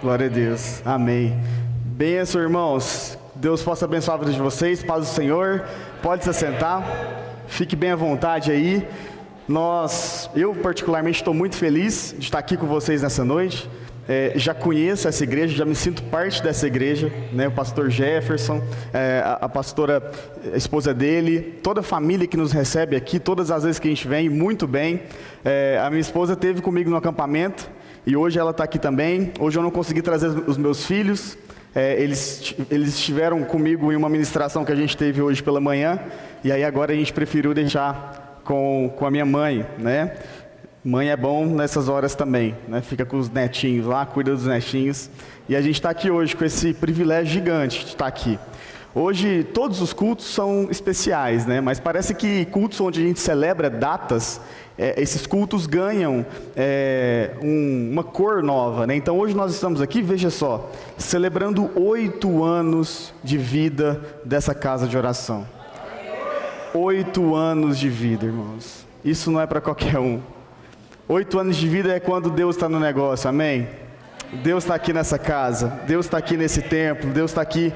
Glória a Deus, amém. Benção, irmãos, Deus possa abençoar a vida de vocês, paz do Senhor. Pode se assentar, fique bem à vontade aí. Eu particularmente estou muito feliz de estar aqui com vocês nessa noite. Já conheço essa igreja, já me sinto parte dessa igreja, né? O pastor Jefferson, a pastora, a esposa dele, toda a família que nos recebe aqui, todas as vezes que a gente vem, muito bem. A minha esposa esteve comigo no acampamento e hoje ela está aqui também. Hoje eu não consegui trazer os meus filhos, eles estiveram comigo em uma ministração que a gente teve hoje pela manhã, e aí agora a gente preferiu deixar com a minha mãe, né? Mãe é bom nessas horas também, né? Fica com os netinhos lá, cuida dos netinhos. E a gente está aqui hoje com esse privilégio gigante de estar aqui. Hoje todos os cultos são especiais, né? Mas parece que cultos onde a gente celebra datas, esses cultos ganham uma cor nova, né? Então hoje nós estamos aqui, veja só, celebrando 8 anos de vida dessa casa de oração. 8 anos de vida, irmãos. Isso não é para qualquer um. 8 anos de vida é quando Deus está no negócio, amém? Deus está aqui nessa casa, Deus está aqui nesse templo, Deus está aqui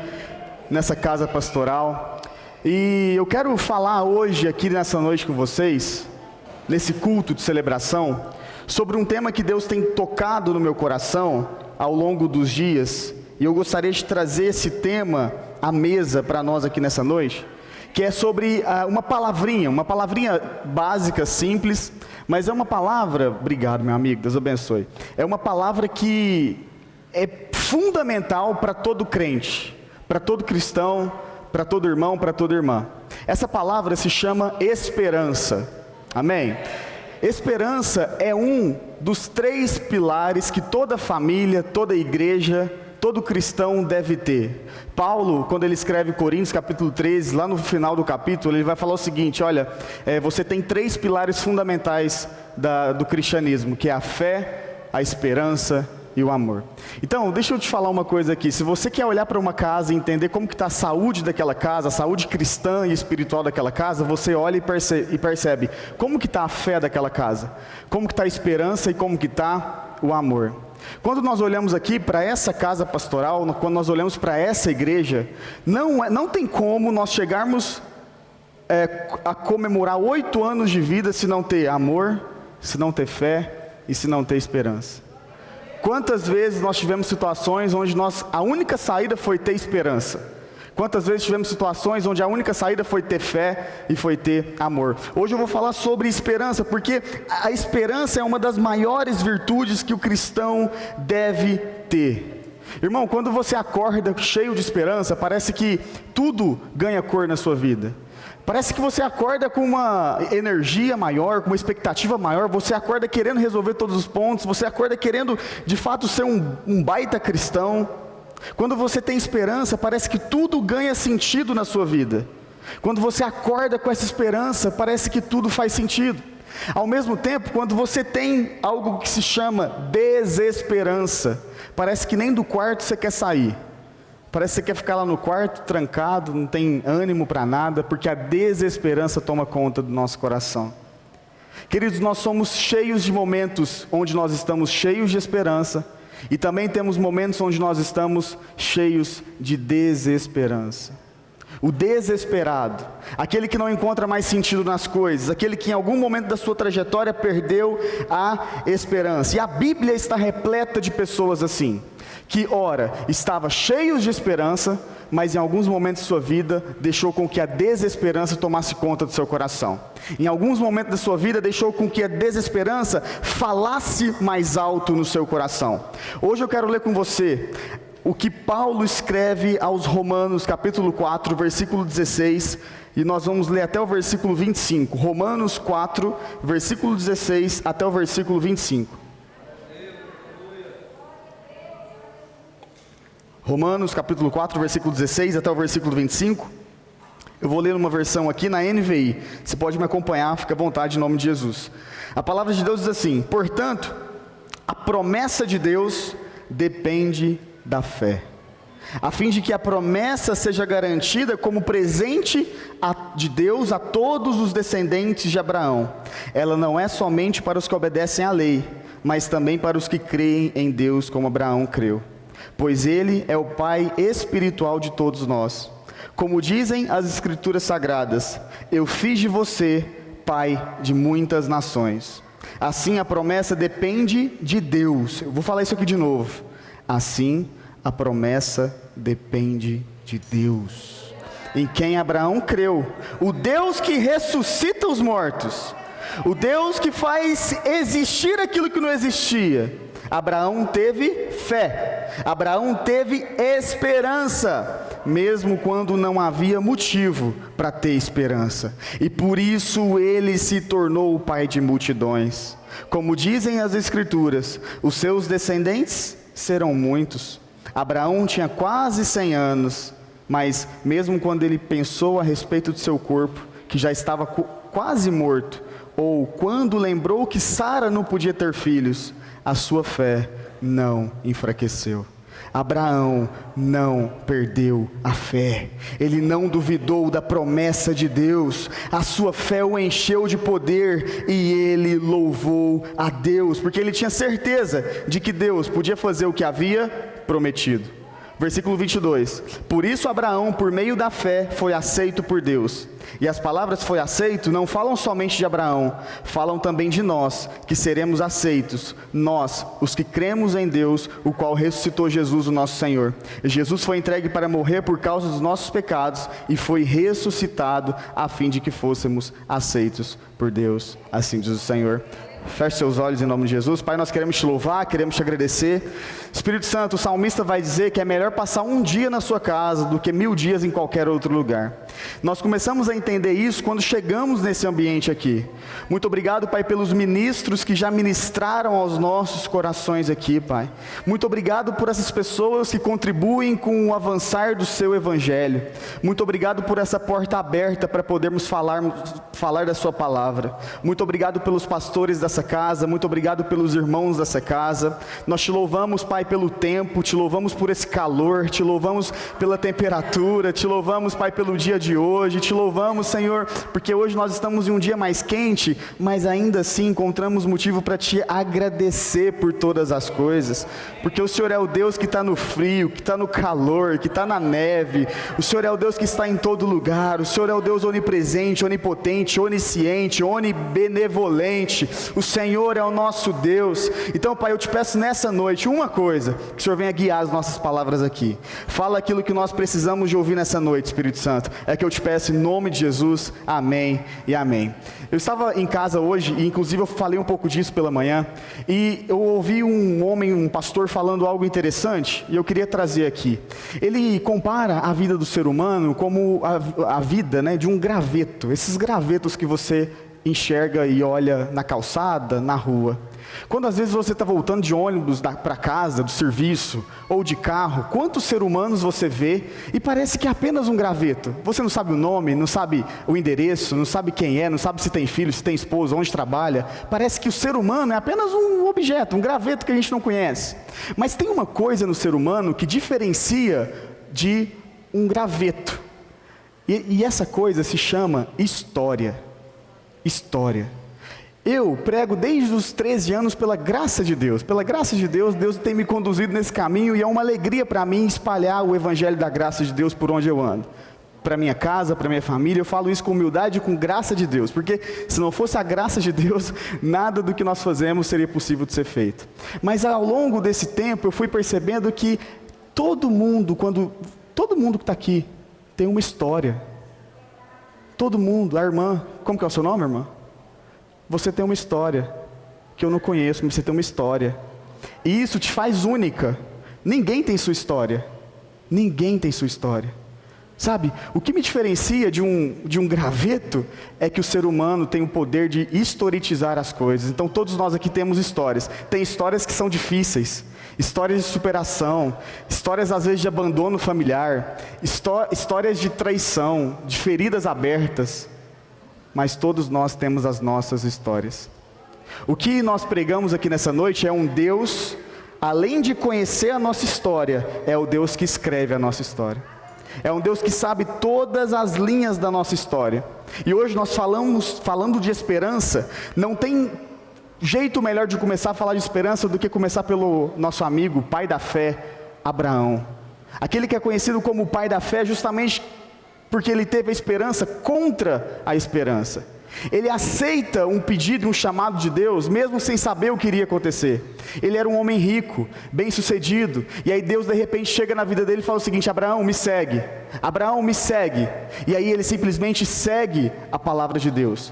nessa casa pastoral. E eu quero falar hoje aqui nessa noite com vocês, nesse culto de celebração, sobre um tema que Deus tem tocado no meu coração ao longo dos dias. E eu gostaria de trazer esse tema à mesa para nós aqui nessa noite, que é sobre uma palavrinha básica, simples, mas é uma palavra, obrigado meu amigo, Deus abençoe, é uma palavra que é fundamental para todo crente, para todo cristão, para todo irmão, para toda irmã. Essa palavra se chama esperança, amém? Esperança é um dos 3 pilares que toda família, toda igreja, todo cristão deve ter. Paulo, quando ele escreve Coríntios capítulo 13, lá no final do capítulo, ele vai falar o seguinte: olha, você tem 3 pilares fundamentais do cristianismo, que é a fé, a esperança e o amor. Então, deixa eu te falar uma coisa aqui. Se você quer olhar para uma casa e entender como que está a saúde daquela casa, a saúde cristã e espiritual daquela casa, você olha e percebe como que está a fé daquela casa, como que está a esperança e como que está o amor. Quando nós olhamos aqui para essa casa pastoral, quando nós olhamos para essa igreja, não tem como nós chegarmos a comemorar 8 anos de vida se não ter amor, se não ter fé e se não ter esperança. Quantas vezes nós tivemos situações onde a única saída foi ter esperança? Quantas vezes tivemos situações onde a única saída foi ter fé e foi ter amor? Hoje eu vou falar sobre esperança, porque a esperança é uma das maiores virtudes que o cristão deve ter. Irmão, quando você acorda cheio de esperança, parece que tudo ganha cor na sua vida. Parece que você acorda com uma energia maior, com uma expectativa maior, você acorda querendo resolver todos os pontos, você acorda querendo de fato ser um baita cristão. Quando você tem esperança, parece que tudo ganha sentido na sua vida. Quando você acorda com essa esperança, parece que tudo faz sentido. Ao mesmo tempo, quando você tem algo que se chama desesperança, parece que nem do quarto você quer sair. Parece que você quer ficar lá no quarto, trancado, não tem ânimo para nada, porque a desesperança toma conta do nosso coração. Queridos, nós somos cheios de momentos onde nós estamos cheios de esperança, e também temos momentos onde nós estamos cheios de desesperança. O desesperado, aquele que não encontra mais sentido nas coisas, aquele que em algum momento da sua trajetória perdeu a esperança. E a Bíblia está repleta de pessoas assim, que ora, estava cheios de esperança, mas em alguns momentos de sua vida, deixou com que a desesperança tomasse conta do seu coração. Em alguns momentos da sua vida, deixou com que a desesperança falasse mais alto no seu coração. Hoje eu quero ler com você o que Paulo escreve aos Romanos, capítulo 4, versículo 16, e nós vamos ler até o versículo 25. Romanos 4, versículo 16 até o versículo 25. Romanos capítulo 4, versículo 16 até o versículo 25. Eu vou ler uma versão aqui na NVI. Você pode me acompanhar, fica à vontade em nome de Jesus. A palavra de Deus diz assim: portanto, a promessa de Deus depende da fé, a fim de que a promessa seja garantida como presente de Deus a todos os descendentes de Abraão. Ela não é somente para os que obedecem à lei, mas também para os que creem em Deus como Abraão creu. pois Ele é o Pai espiritual de todos nós. Como dizem as Escrituras Sagradas, eu fiz de você pai de muitas nações. Assim a promessa depende de Deus. Eu vou falar isso aqui de novo. Assim a promessa depende de Deus, em quem Abraão creu, o Deus que ressuscita os mortos, o Deus que faz existir aquilo que não existia. Abraão teve fé, Abraão teve esperança, mesmo quando não havia motivo para ter esperança, e por isso ele se tornou o pai de multidões. Como dizem as Escrituras, os seus descendentes serão muitos. Abraão tinha quase 100 anos, mas mesmo quando ele pensou a respeito do seu corpo, que já estava quase morto, ou quando lembrou que Sara não podia ter filhos, a sua fé não enfraqueceu. Abraão não perdeu a fé, ele não duvidou da promessa de Deus, a sua fé o encheu de poder e ele louvou a Deus, porque ele tinha certeza de que Deus podia fazer o que havia prometido. Versículo 22, por isso Abraão, por meio da fé, foi aceito por Deus. E as palavras foi aceito não falam somente de Abraão, falam também de nós, que seremos aceitos, nós, os que cremos em Deus, o qual ressuscitou Jesus, o nosso Senhor. Jesus foi entregue para morrer por causa dos nossos pecados, e foi ressuscitado, a fim de que fôssemos aceitos por Deus, assim diz o Senhor. Feche seus olhos em nome de Jesus. Pai, nós queremos te louvar, queremos te agradecer. Espírito Santo, o salmista vai dizer que é melhor passar um dia na sua casa do que 1000 dias em qualquer outro lugar. Nós começamos a entender isso quando chegamos nesse ambiente aqui. Muito obrigado, Pai, pelos ministros que já ministraram aos nossos corações aqui, Pai. Muito obrigado por essas pessoas que contribuem com o avançar do seu evangelho. Muito obrigado por essa porta aberta para podermos falar da sua palavra. Muito obrigado pelos pastores dessa casa, muito obrigado pelos irmãos dessa casa. Nós te louvamos, Pai, pelo tempo, te louvamos por esse calor, te louvamos pela temperatura, te louvamos, Pai, pelo dia de hoje, te louvamos, Senhor, porque hoje nós estamos em um dia mais quente, mas ainda assim encontramos motivo para te agradecer por todas as coisas, porque o Senhor é o Deus que está no frio, que está no calor, que está na neve, o Senhor é o Deus que está em todo lugar, o Senhor é o Deus onipresente, onipotente, onisciente, onibenevolente, o Senhor é o nosso Deus. Então, Pai, eu te peço nessa noite uma coisa, que o Senhor venha guiar as nossas palavras aqui. Fala aquilo que nós precisamos de ouvir nessa noite, Espírito Santo. É que eu te peço em nome de Jesus, amém e amém. Eu estava em casa hoje, e inclusive eu falei um pouco disso pela manhã, e eu ouvi um homem, um pastor, falando algo interessante, e eu queria trazer aqui. Ele compara a vida do ser humano como a vida, né, de um graveto, esses gravetos que você enxerga e olha na calçada, na rua. Quando às vezes você está voltando de ônibus para casa, do serviço, ou de carro, quantos seres humanos você vê e parece que é apenas um graveto? Você não sabe o nome, não sabe o endereço, não sabe quem é, não sabe se tem filho, se tem esposa, onde trabalha. Parece que o ser humano é apenas um objeto, um graveto que a gente não conhece. Mas tem uma coisa no ser humano que diferencia de um graveto. E essa coisa se chama história. História. Eu prego desde os 13 anos pela graça de Deus. Pela graça de Deus, Deus tem me conduzido nesse caminho e é uma alegria para mim espalhar o evangelho da graça de Deus por onde eu ando. Para minha casa, para minha família, eu falo isso com humildade e com graça de Deus, porque se não fosse a graça de Deus, nada do que nós fazemos seria possível de ser feito. Mas ao longo desse tempo, eu fui percebendo que todo mundo que está aqui tem uma história. Todo mundo, a irmã, como que é o seu nome, irmã? Você tem uma história, que eu não conheço, mas você tem uma história. E isso te faz única. Ninguém tem sua história. Ninguém tem sua história. Sabe, o que me diferencia de um graveto é que o ser humano tem o poder de historicizar as coisas. Então todos nós aqui temos histórias. Tem histórias que são difíceis, histórias de superação, histórias às vezes de abandono familiar, histórias de traição, de feridas abertas. Mas todos nós temos as nossas histórias. O que nós pregamos aqui nessa noite é um Deus, além de conhecer a nossa história, é o Deus que escreve a nossa história. É um Deus que sabe todas as linhas da nossa história. E hoje nós falando de esperança, não tem jeito melhor de começar a falar de esperança do que começar pelo nosso amigo, pai da fé, Abraão. Aquele que é conhecido como o pai da fé, justamente porque ele teve a esperança contra a esperança. Ele aceita um pedido, um chamado de Deus, mesmo sem saber o que iria acontecer. Ele era um homem rico, bem sucedido, e aí Deus de repente chega na vida dele e fala o seguinte: Abraão, me segue. Abraão, me segue. E aí ele simplesmente segue a palavra de Deus.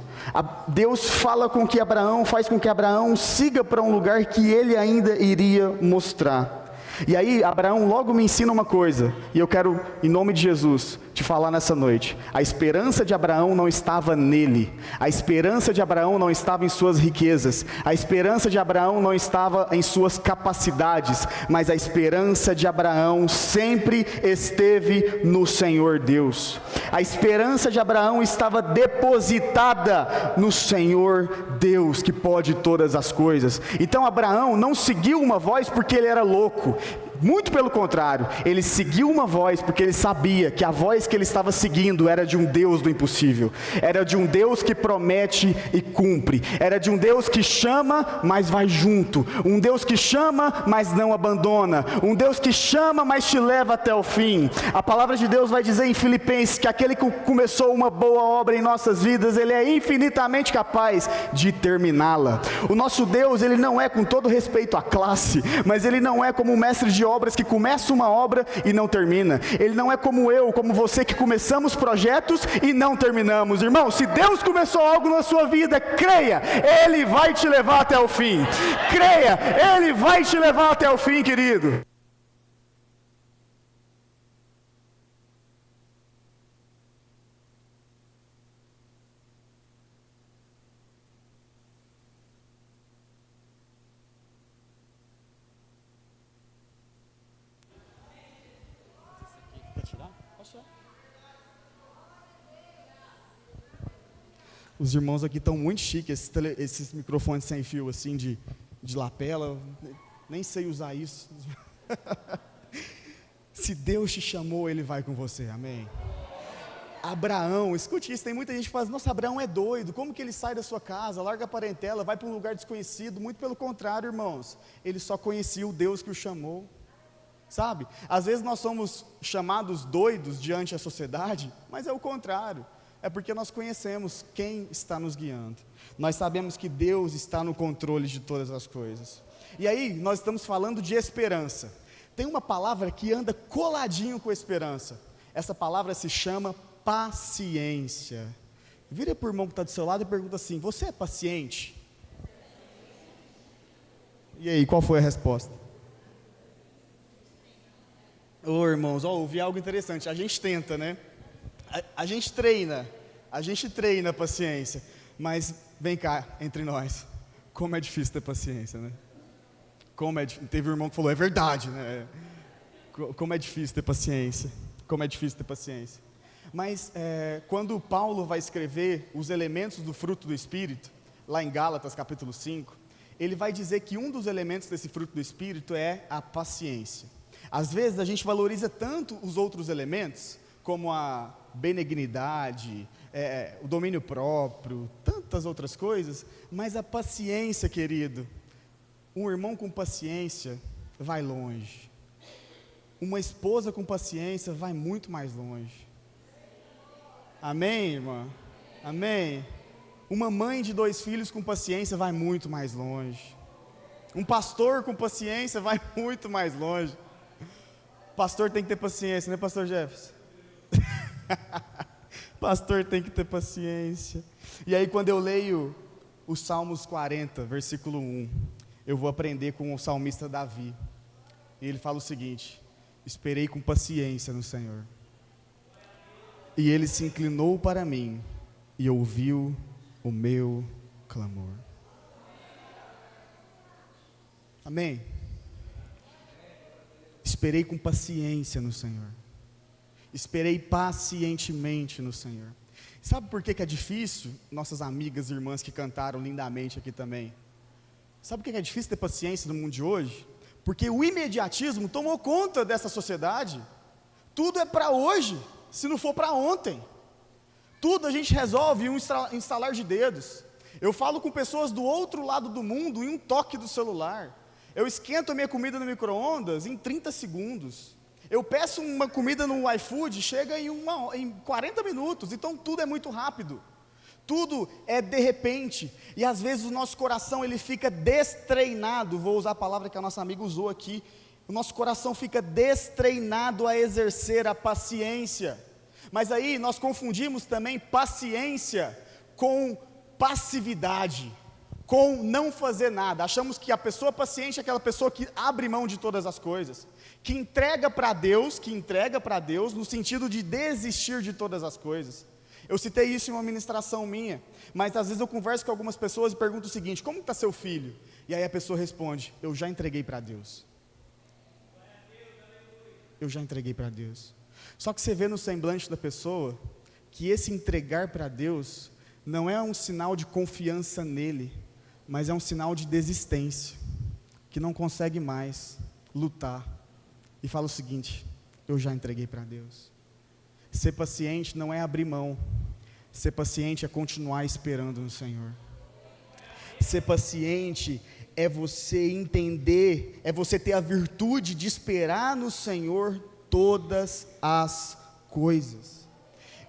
Deus fala com que Abraão, faz com que Abraão siga para um lugar que ele ainda iria mostrar. E aí Abraão logo me ensina uma coisa, e eu quero, em nome de Jesus, te falar nessa noite. A esperança de Abraão não estava nele, a esperança de Abraão não estava em suas riquezas, a esperança de Abraão não estava em suas capacidades, mas a esperança de Abraão sempre esteve no Senhor Deus. A esperança de Abraão estava depositada no Senhor Deus, que pode todas as coisas. Então Abraão não seguiu uma voz porque ele era louco. Muito pelo contrário, ele seguiu uma voz porque ele sabia que a voz que ele estava seguindo era de um Deus do impossível, era de um Deus que promete e cumpre, era de um Deus que chama, mas vai junto, um Deus que chama, mas não abandona, um Deus que chama, mas te leva até o fim. A palavra de Deus vai dizer em Filipenses que aquele que começou uma boa obra em nossas vidas, ele é infinitamente capaz de terminá-la. O nosso Deus, ele não é, com todo respeito à classe, mas ele não é como um mestre de obras que começa uma obra e não termina. Ele não é como eu, como você, que começamos projetos e não terminamos. Irmão, se Deus começou algo na sua vida, creia, Ele vai te levar até o fim. Creia, Ele vai te levar até o fim, querido. Os irmãos aqui estão muito chiques, esses microfones sem fio assim de lapela, nem sei usar isso. Se Deus te chamou, Ele vai com você, amém? Abraão, escute isso, tem muita gente que fala: nossa, Abraão é doido, como que ele sai da sua casa, larga a parentela, vai para um lugar desconhecido? Muito pelo contrário, irmãos, ele só conhecia o Deus que o chamou, sabe? Às vezes nós somos chamados doidos diante da sociedade, mas é o contrário. É porque nós conhecemos quem está nos guiando. Nós sabemos que Deus está no controle de todas as coisas. E aí, nós estamos falando de esperança. Tem uma palavra que anda coladinho com esperança. Essa palavra se chama paciência. Vira para o irmão que está do seu lado e pergunta assim: você é paciente? E aí, qual foi a resposta? Ô irmãos, ouvi algo interessante. A gente tenta, né? A gente treina a paciência, mas vem cá, entre nós, como é difícil ter paciência, né? Teve um irmão que falou: é verdade, né? Como é difícil ter paciência, Mas quando Paulo vai escrever os elementos do fruto do Espírito, lá em Gálatas capítulo 5, ele vai dizer que um dos elementos desse fruto do Espírito é a paciência. Às vezes a gente valoriza tanto os outros elementos, como a benignidade, o domínio próprio, tantas outras coisas, mas a paciência, querido, um irmão com paciência vai longe, uma esposa com paciência vai muito mais longe, amém, irmã? Amém? Uma mãe de 2 filhos com paciência vai muito mais longe, um pastor com paciência vai muito mais longe. Pastor tem que ter paciência, né, pastor Jefferson? Pastor tem que ter paciência. E aí, quando eu leio os Salmos 40, versículo 1, eu vou aprender com o salmista Davi. E ele fala o seguinte: esperei com paciência no Senhor, e Ele se inclinou para mim e ouviu o meu clamor. Amém? Esperei com paciência no Senhor. Esperei pacientemente no Senhor. Sabe por que é difícil? Nossas amigas e irmãs que cantaram lindamente aqui também. Sabe por que é difícil ter paciência no mundo de hoje? Porque o imediatismo tomou conta dessa sociedade. Tudo é para hoje, se não for para ontem. Tudo a gente resolve em um instalar de dedos. Eu falo com pessoas do outro lado do mundo em um toque do celular. Eu esquento a minha comida no micro-ondas em 30 segundos. Eu peço uma comida no iFood, chega em 40 minutos. Então tudo é muito rápido. Tudo é de repente. E às vezes o nosso coração ele fica destreinado. Vou usar a palavra que a nossa amiga usou aqui. O nosso coração fica destreinado a exercer a paciência. Mas aí nós confundimos também paciência com passividade, com não fazer nada. Achamos que a pessoa paciente é aquela pessoa que abre mão de todas as coisas, que entrega para Deus no sentido de desistir de todas as coisas. Eu citei isso em uma ministração minha, mas às vezes eu converso com algumas pessoas e pergunto o seguinte: como está seu filho? E aí a pessoa responde: eu já entreguei para Deus. Eu já entreguei para Deus. Só que você vê no semblante da pessoa que esse entregar para Deus não é um sinal de confiança nele, mas é um sinal de desistência, que não consegue mais lutar, e fala o seguinte: eu já entreguei para Deus. Ser paciente não é abrir mão, ser paciente é continuar esperando no Senhor. Ser paciente é você entender, é você ter a virtude de esperar no Senhor todas as coisas.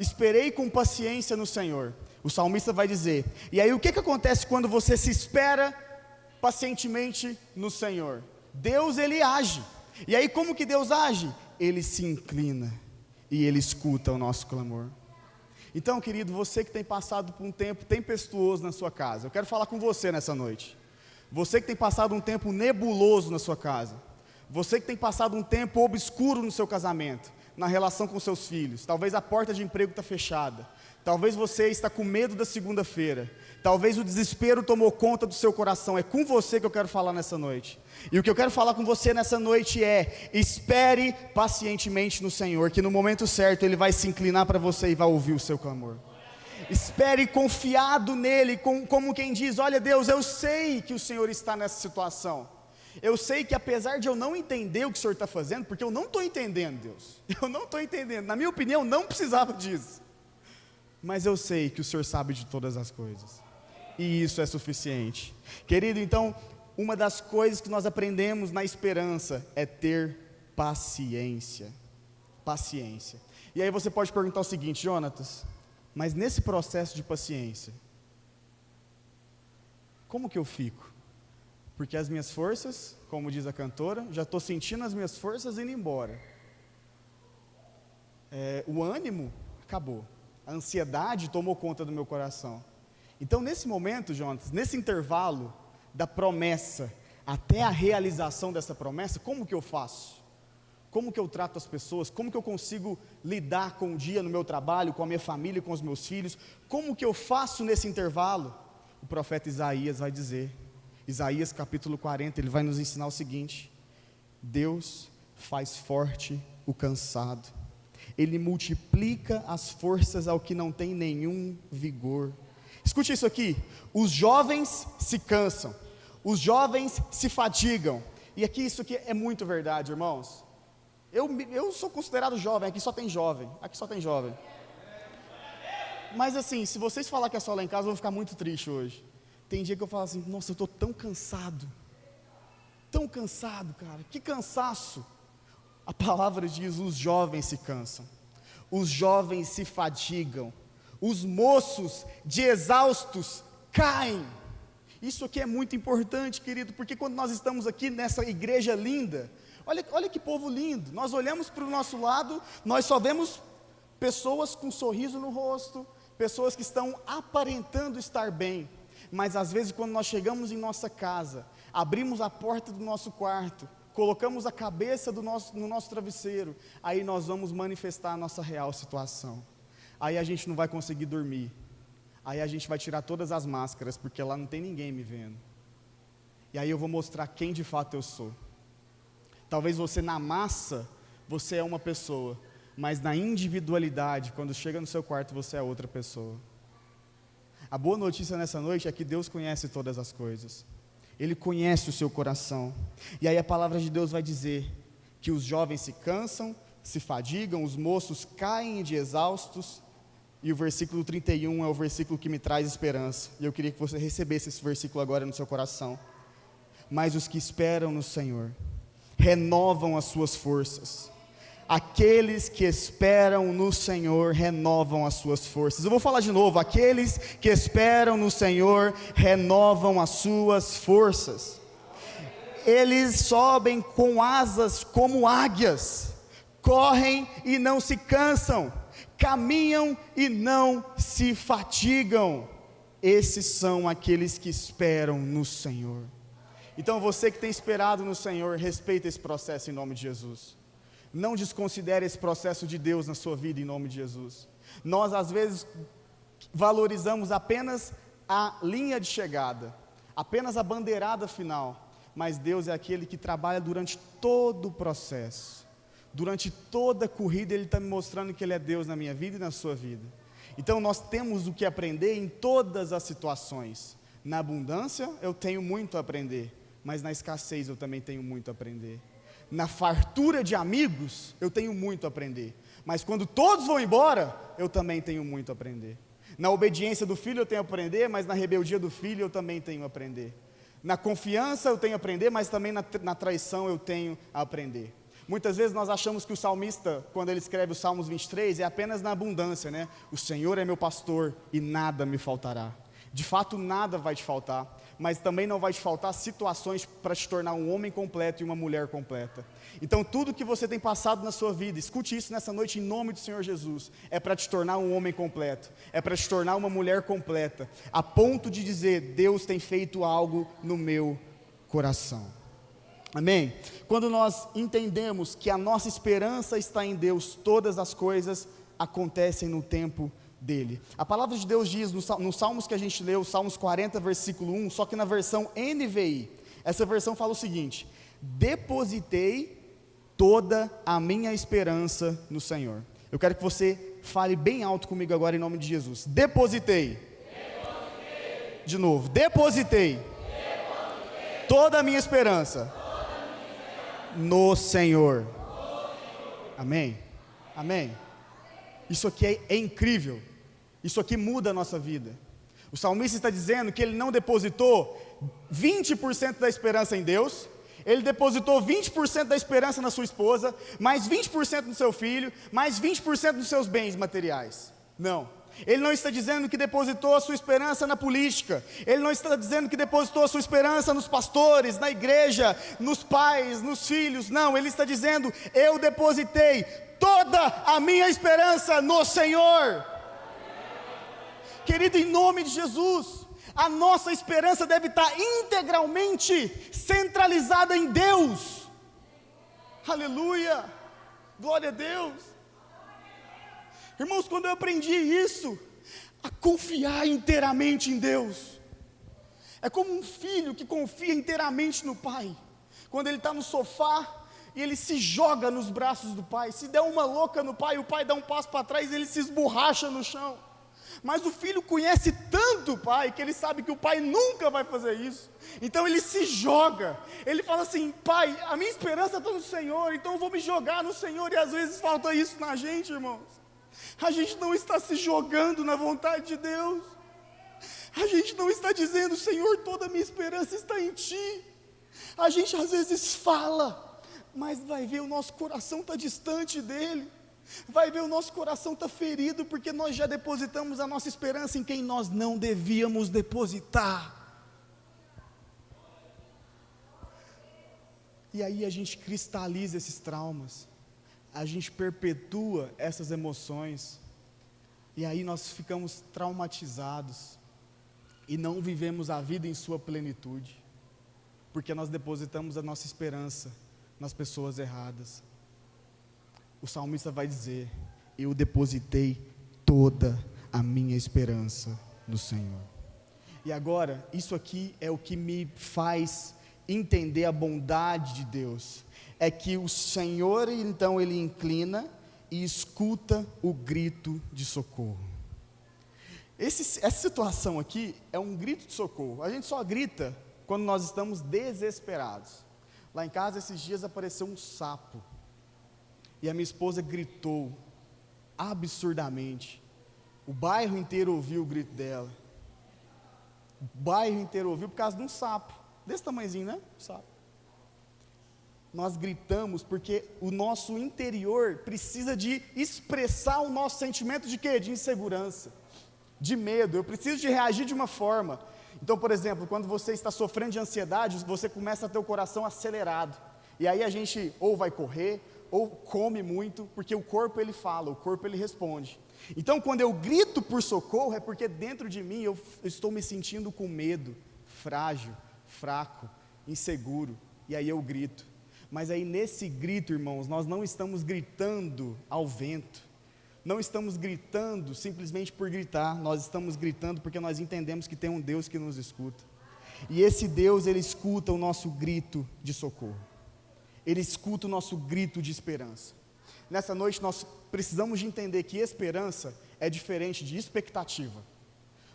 Esperei com paciência no Senhor. O salmista vai dizer. E aí o que acontece quando você se espera pacientemente no Senhor? Deus ele age. E aí como que Deus age? Ele se inclina e ele escuta o nosso clamor. Então, querido, você que tem passado por um tempo tempestuoso na sua casa, eu quero falar com você nessa noite. Você que tem passado um tempo nebuloso na sua casa, você que tem passado um tempo obscuro no seu casamento, na relação com seus filhos, talvez a porta de emprego está fechada, talvez você está com medo da segunda-feira, talvez o desespero tomou conta do seu coração. É com você que eu quero falar nessa noite. E o que eu quero falar com você nessa noite é: espere pacientemente no Senhor, que no momento certo Ele vai se inclinar para você e vai ouvir o seu clamor. Espere confiado nele, como quem diz: olha Deus, eu sei que o Senhor está nessa situação, eu sei que apesar de eu não entender o que o Senhor está fazendo, porque eu não estou entendendo, Deus, eu não estou entendendo, na minha opinião não precisava disso, mas eu sei que o Senhor sabe de todas as coisas, e isso é suficiente. Querido, então, uma das coisas que nós aprendemos na esperança é ter paciência. Paciência. E aí você pode perguntar o seguinte: Jonatas, mas nesse processo de paciência, como que eu fico? Porque as minhas forças, como diz a cantora, já estou sentindo as minhas forças indo embora. O ânimo acabou. A ansiedade tomou conta do meu coração. Então nesse momento, Jonatas, nesse intervalo da promessa até a realização dessa promessa, como que eu faço? Como que eu trato as pessoas? Como que eu consigo lidar com o dia no meu trabalho, com a minha família, com os meus filhos? Como que eu faço nesse intervalo? O profeta Isaías vai dizer, Isaías capítulo 40, ele vai nos ensinar o seguinte: Deus faz forte o cansado, Ele multiplica as forças ao que não tem nenhum vigor. Escute isso aqui: os jovens se cansam, os jovens se fatigam. E aqui isso aqui é muito verdade, irmãos. Eu sou considerado jovem, aqui só tem jovem, Mas assim, se vocês falar que é só lá em casa, eu vou ficar muito triste hoje. Tem dia que eu falo assim: nossa, eu estou tão cansado, cara, que cansaço. A palavra diz: os jovens se cansam, os jovens se fatigam, os moços de exaustos caem. Isso aqui é muito importante, querido, porque quando nós estamos aqui nessa igreja linda, olha que povo lindo, nós olhamos para o nosso lado, nós só vemos pessoas com um sorriso no rosto, pessoas que estão aparentando estar bem, mas às vezes quando nós chegamos em nossa casa, abrimos a porta do nosso quarto, colocamos a cabeça no nosso travesseiro, aí nós vamos manifestar a nossa real situação. Aí a gente não vai conseguir dormir, aí a gente vai tirar todas as máscaras, porque lá não tem ninguém me vendo, e aí eu vou mostrar quem de fato eu sou. Talvez você na massa, você é uma pessoa, mas na individualidade, quando chega no seu quarto, você é outra pessoa. A boa notícia nessa noite é que Deus conhece todas as coisas, Ele conhece o seu coração, e aí a palavra de Deus vai dizer que os jovens se cansam, se fadigam, os moços caem de exaustos, e o versículo 31 é o versículo que me traz esperança, e eu queria que você recebesse esse versículo agora no seu coração. mas os que esperam no Senhor renovam as suas forças. Aqueles que esperam no Senhor renovam as suas forças. Eu vou falar de novo: aqueles que esperam no Senhor renovam as suas forças. Eles sobem com asas como águias, correm e não se cansam, caminham e não se fatigam. Esses são aqueles que esperam no Senhor. Então você que tem esperado no Senhor, respeita esse processo em nome de Jesus. Não desconsidere esse processo de Deus na sua vida em nome de Jesus. Nós às vezes valorizamos apenas a linha de chegada, apenas a bandeirada final, mas Deus é aquele que trabalha durante todo o processo. Durante toda a corrida Ele está me mostrando que Ele é Deus na minha vida e na sua vida. Então nós temos o que aprender em todas as situações. Na abundância eu tenho muito a aprender, mas na escassez eu também tenho muito a aprender. Na fartura de amigos eu tenho muito a aprender, mas quando todos vão embora eu também tenho muito a aprender. Na obediência do filho eu tenho a aprender, mas na rebeldia do filho eu também tenho a aprender. Na confiança eu tenho a aprender, mas também na traição eu tenho a aprender. Muitas vezes nós achamos que o salmista, quando ele escreve o Salmos 23, é apenas na abundância, né? O Senhor é meu pastor e nada me faltará. De fato nada vai te faltar, mas também não vai te faltar situações para te tornar um homem completo e uma mulher completa. Então tudo que você tem passado na sua vida, escute isso nessa noite em nome do Senhor Jesus, é para te tornar um homem completo, é para te tornar uma mulher completa, a ponto de dizer: Deus tem feito algo no meu coração. Amém? Quando nós entendemos que a nossa esperança está em Deus, todas as coisas acontecem no tempo dele. A palavra de Deus diz nos Salmos que a gente leu, Salmos 40, versículo 1, só que na versão NVI, essa versão fala o seguinte: depositei toda a minha esperança no Senhor. Eu quero que você fale bem alto comigo agora em nome de Jesus. Depositei. De novo, depositei toda a minha esperança no Senhor. Amém? Amém? Isso aqui é incrível. Isso aqui muda a nossa vida. O salmista está dizendo que ele não depositou 20% da esperança em Deus, ele depositou 20% da esperança na sua esposa, mais 20% no seu filho, mais 20% nos seus bens materiais. Não. Ele não está dizendo que depositou a sua esperança na política, ele não está dizendo que depositou a sua esperança nos pastores, na igreja, nos pais, nos filhos. Não, ele está dizendo: eu depositei toda a minha esperança no Senhor. Querido, em nome de Jesus, a nossa esperança deve estar integralmente centralizada em Deus. Aleluia, glória a Deus. Irmãos, quando eu aprendi isso, a confiar inteiramente em Deus, é como um filho que confia inteiramente no pai. Quando ele está no sofá e ele se joga nos braços do pai, se der uma louca no pai, o pai dá um passo para trás e ele se esborracha no chão. Mas o filho conhece tanto o pai, que ele sabe que o pai nunca vai fazer isso. Então ele se joga, ele fala assim: pai, a minha esperança está no Senhor, então eu vou me jogar no Senhor. E às vezes falta isso na gente, irmãos. A gente não está se jogando na vontade de Deus. A gente não está dizendo: Senhor, toda a minha esperança está em Ti. A gente às vezes fala, mas vai ver, o nosso coração está distante dEle. Vai ver, o nosso coração está ferido, porque nós já depositamos a nossa esperança em quem nós não devíamos depositar. E aí a gente cristaliza esses traumas, a gente perpetua essas emoções, e aí nós ficamos traumatizados, e não vivemos a vida em sua plenitude, porque nós depositamos a nossa esperança nas pessoas erradas. O salmista vai dizer: eu depositei toda a minha esperança no Senhor. E agora, isso aqui é o que me faz entender a bondade de Deus, é que o Senhor, então, Ele inclina e escuta o grito de socorro. Essa situação aqui é um grito de socorro. A gente só grita quando nós estamos desesperados. Lá em casa, esses dias, apareceu um sapo, e a minha esposa gritou absurdamente. O bairro inteiro ouviu o grito dela. O bairro inteiro ouviu por causa de um sapo. desse tamanhozinho, né? Sapo. Nós gritamos porque o nosso interior precisa de expressar o nosso sentimento de quê? De insegurança, de medo. Eu preciso de reagir de uma forma. Então, por exemplo, quando você está sofrendo de ansiedade, você começa a ter o coração acelerado. E aí a gente ou vai correr, ou come muito, porque o corpo ele fala, o corpo ele responde. Então, quando eu grito por socorro, é porque dentro de mim eu estou me sentindo com medo, frágil, fraco, inseguro. E aí eu grito. Mas aí nesse grito, irmãos, nós não estamos gritando ao vento. Não estamos gritando simplesmente por gritar, nós estamos gritando porque nós entendemos que tem um Deus que nos escuta. E esse Deus, Ele escuta o nosso grito de socorro. Ele escuta o nosso grito de esperança. Nessa noite nós precisamos de entender que esperança é diferente de expectativa.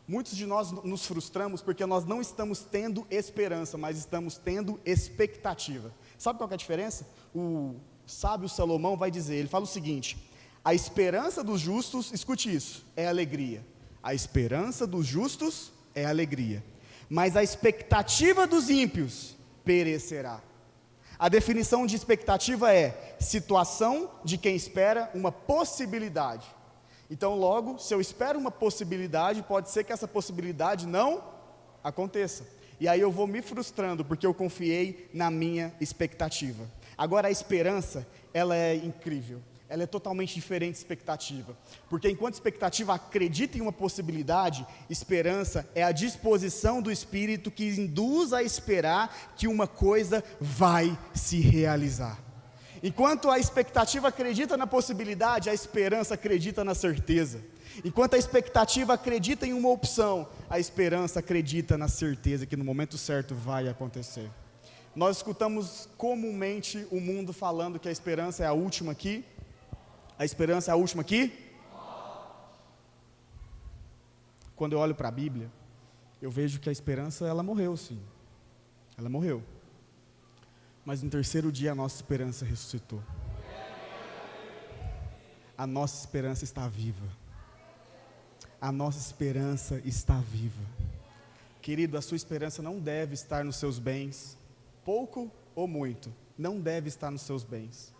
Muitos de nós nos frustramos porque nós não estamos tendo esperança, mas estamos tendo expectativa. Sabe qual que é a diferença? O sábio Salomão vai dizer, ele fala o seguinte: a esperança dos justos, escute isso, é alegria. A esperança dos justos é alegria, mas a expectativa dos ímpios perecerá. A definição de expectativa é situação de quem espera uma possibilidade. Então, logo, se eu espero uma possibilidade, pode ser que essa possibilidade não aconteça. E aí eu vou me frustrando, porque eu confiei na minha expectativa. Agora, a esperança, ela é incrível. Ela é totalmente diferente de expectativa. Porque enquanto expectativa acredita em uma possibilidade, esperança é a disposição do Espírito que induz a esperar que uma coisa vai se realizar. Enquanto a expectativa acredita na possibilidade, a esperança acredita na certeza. Enquanto a expectativa acredita em uma opção, a esperança acredita na certeza que no momento certo vai acontecer. Nós escutamos comumente o mundo falando que a esperança é a última aqui. A esperança é a última aqui? Quando eu olho para a Bíblia, eu vejo que a esperança, ela morreu sim. Ela morreu. Mas no terceiro dia a nossa esperança ressuscitou. A nossa esperança está viva. A nossa esperança está viva. Querido, a sua esperança não deve estar nos seus bens, pouco ou muito, não deve estar nos seus bens.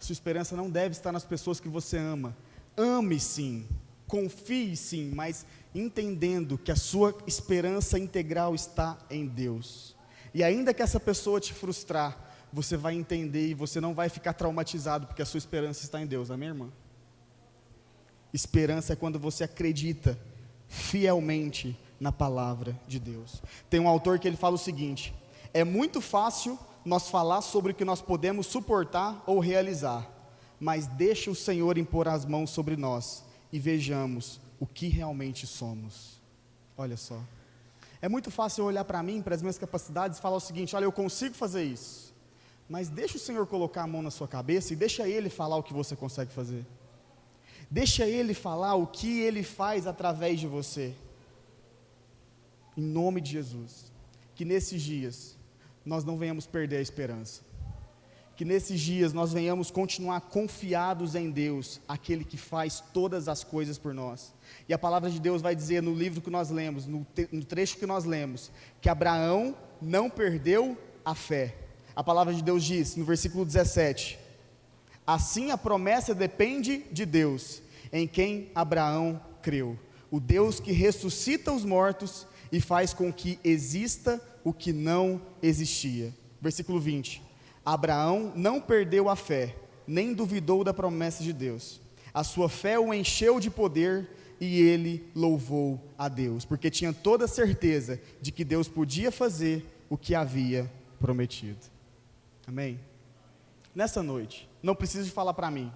Sua esperança não deve estar nas pessoas que você ama. Ame sim, confie sim, mas entendendo que a sua esperança integral está em Deus. E ainda que essa pessoa te frustrar, você vai entender e você não vai ficar traumatizado, porque a sua esperança está em Deus, amém, irmã? Esperança é quando você acredita fielmente na palavra de Deus. Tem um autor que ele fala o seguinte: é muito fácil nós falar sobre o que nós podemos suportar ou realizar, mas deixa o Senhor impor as mãos sobre nós e vejamos o que realmente somos. Olha só, é muito fácil eu olhar para mim, para as minhas capacidades e falar o seguinte: olha, eu consigo fazer isso, mas deixa o Senhor colocar a mão na sua cabeça e deixa Ele falar o que você consegue fazer. Deixa Ele falar o que Ele faz através de você. Em nome de Jesus, que nesses dias nós não venhamos perder a esperança, que nesses dias nós venhamos continuar confiados em Deus, aquele que faz todas as coisas por nós. E a palavra de Deus vai dizer no livro que nós lemos, no trecho que nós lemos, que Abraão não perdeu a fé. A palavra de Deus diz no versículo 17: assim a promessa depende de Deus, em quem Abraão creu, o Deus que ressuscita os mortos e faz com que exista o que não existia. Versículo 20: Abraão não perdeu a fé, nem duvidou da promessa de Deus. A sua fé o encheu de poder e ele louvou a Deus, porque tinha toda a certeza de que Deus podia fazer o que havia prometido. Amém? Nessa noite, não precisa de falar para mim,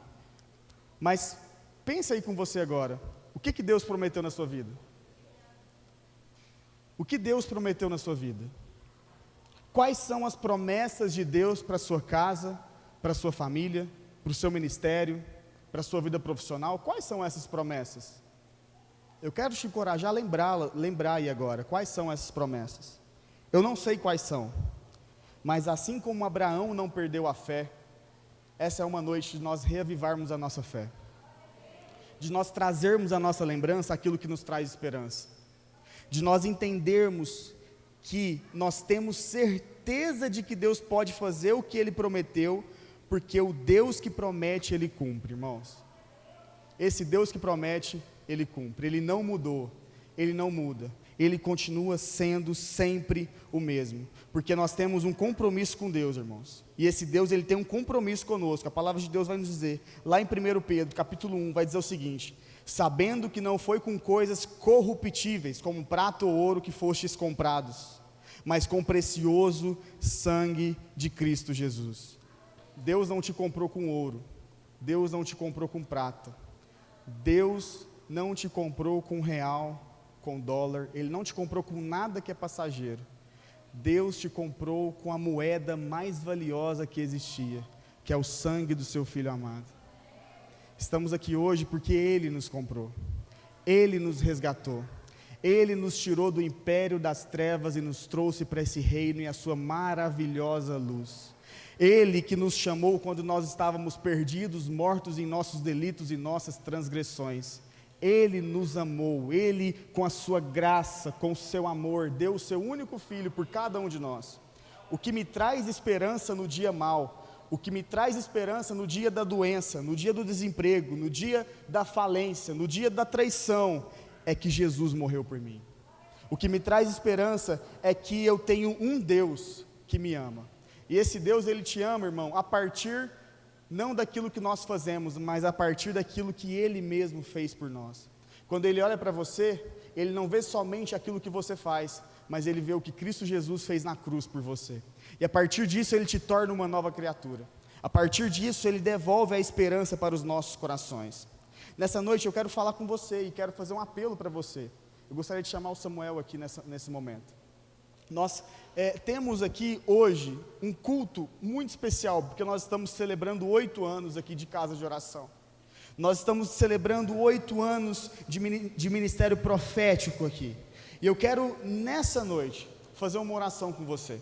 mas pensa aí com você agora, o que Deus prometeu na sua vida? O que Deus prometeu na sua vida? Quais são as promessas de Deus para a sua casa, para a sua família, para o seu ministério, para a sua vida profissional? Quais são essas promessas? Eu quero te encorajar a lembrar aí agora, quais são essas promessas? Eu não sei quais são, mas assim como Abraão não perdeu a fé, essa é uma noite de nós reavivarmos a nossa fé, de nós trazermos à nossa lembrança aquilo que nos traz esperança, de nós entendermos que nós temos certeza de que Deus pode fazer o que Ele prometeu, porque o Deus que promete, Ele cumpre, irmãos. Esse Deus que promete, Ele cumpre. Ele não mudou, Ele não muda. Ele continua sendo sempre o mesmo, porque nós temos um compromisso com Deus, irmãos, e esse Deus, Ele tem um compromisso conosco. A palavra de Deus vai nos dizer, lá em 1 Pedro, capítulo 1, vai dizer o seguinte: sabendo que não foi com coisas corruptíveis, como prata ou ouro, que fostes comprados, mas com o precioso sangue de Cristo Jesus. Deus não te comprou com ouro, Deus não te comprou com prata, Deus não te comprou com real, com dólar, Ele não te comprou com nada que é passageiro. Deus te comprou com a moeda mais valiosa que existia, que é o sangue do seu Filho amado. Estamos aqui hoje porque Ele nos comprou, Ele nos resgatou, Ele nos tirou do império das trevas e nos trouxe para esse reino e a sua maravilhosa luz. Ele que nos chamou quando nós estávamos perdidos, mortos em nossos delitos e nossas transgressões. Ele nos amou, Ele com a sua graça, com o seu amor, deu o seu único Filho por cada um de nós. O que me traz esperança no dia mau, o que me traz esperança no dia da doença, no dia do desemprego, no dia da falência, no dia da traição, é que Jesus morreu por mim. O que me traz esperança é que eu tenho um Deus que me ama. E esse Deus, Ele te ama, irmão, a partir não daquilo que nós fazemos, mas a partir daquilo que Ele mesmo fez por nós. Quando Ele olha para você, Ele não vê somente aquilo que você faz, mas Ele vê o que Cristo Jesus fez na cruz por você. E a partir disso Ele te torna uma nova criatura. A partir disso Ele devolve a esperança para os nossos corações. Nessa noite eu quero falar com você e quero fazer um apelo para você. Eu gostaria de chamar o Samuel aqui nesse momento. Nós temos aqui hoje um culto muito especial, porque nós estamos celebrando 8 anos aqui de casa de oração. Nós estamos celebrando 8 anos de ministério profético aqui. E eu quero, nessa noite, fazer uma oração com você.